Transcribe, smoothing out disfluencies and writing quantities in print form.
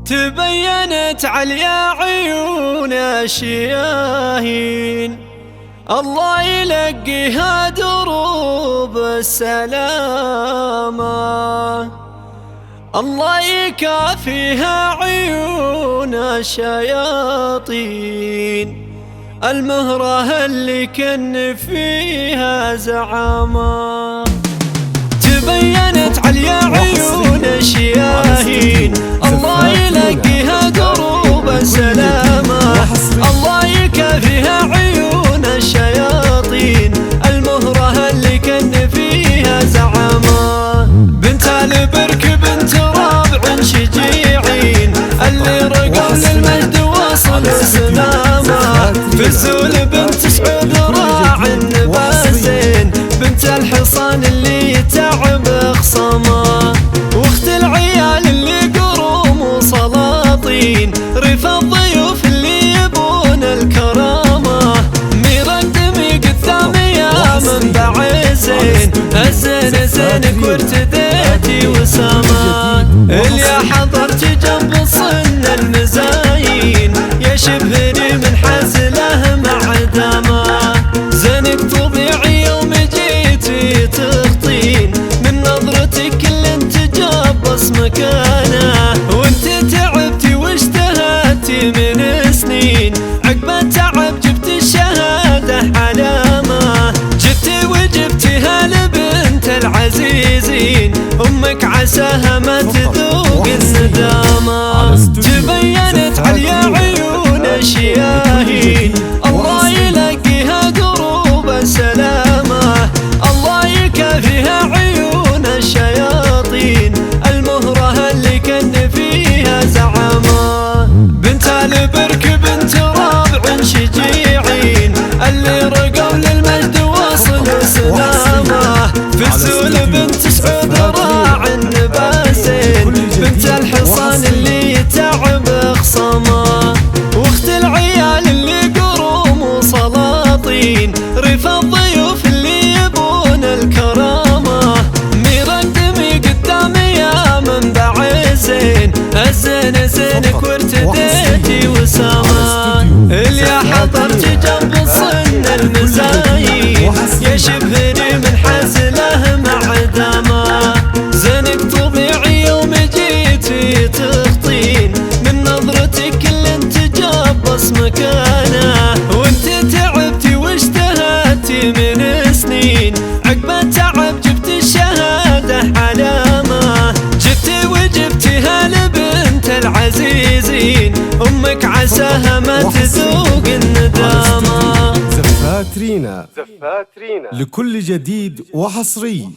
تبينت عليا عيون الشياهين، الله يلقيها دروب السلامة، الله يكافيها عيون الشياطين، المهرة اللي كن فيها زعامة. تبينت عليا عيون الشياهين، الله يلقيها دروب السلامة، الله يكافيها عيون الشياطين، المهرة اللي كن فيها زعامة. بنت البرك بنت رابع شجيعين، اللي رقوا للمجد وصل سلامة، فزول بنت سعود راع النبازين، بنت الحصان اللي يتعب خصمه، واخت العيال اللي قروم وسلاطين، ريف الضيوف اللي يبون الكرامة، ميردمي قدام يا منبع الزين، الزين زينك وارتديتي وسامة، اللي حضرت جنب صن المزاين، يا شبهني من حزله مع دامه، زينك طبيعي يوم جيتي تخطين، من نظرتك كل انت جابص مكانه، وانت تعبتي واشتهيتي من سنين، عقب التعب جبت الشهاده علامه، جبتي وجبتيها لبنت العزيزين، امك عساها ما تذوق الندامه. تبينت عليا عيون الشياهين، الله يلقيها دروب السلامه، الله يكافيها عيون الشياطين، المهرة اللي كن فيها زعامة. بنت البرك بنت رابع شجيعين، اللي رقوا للمجد وصل سلامة، فزول بنت سعود راع النبازين، بنت الحصان اللي يتعب خصمه، واخت العيال اللي قروم وسلاطين، ريف الضيوف اللي يبون الكرامة، ميردمي قدام يا منبع الزين، الزين زينك وارتديتي وسامة، اللي حضرت جنب صن المزاين، يا شبهني من حزله مع دامه، زينك طبيعي يوم جيتي تخطين، من نظرتك كل انت جابص مكانه، وانت تعبتي واشتهيتي من سنين، عقب التعب جبت الشهاده علامه، جبتي وجبتيها لبنت العزيزين، امك عساها ما تذوق الندامه. زفات رينا لكل جديد وحصري.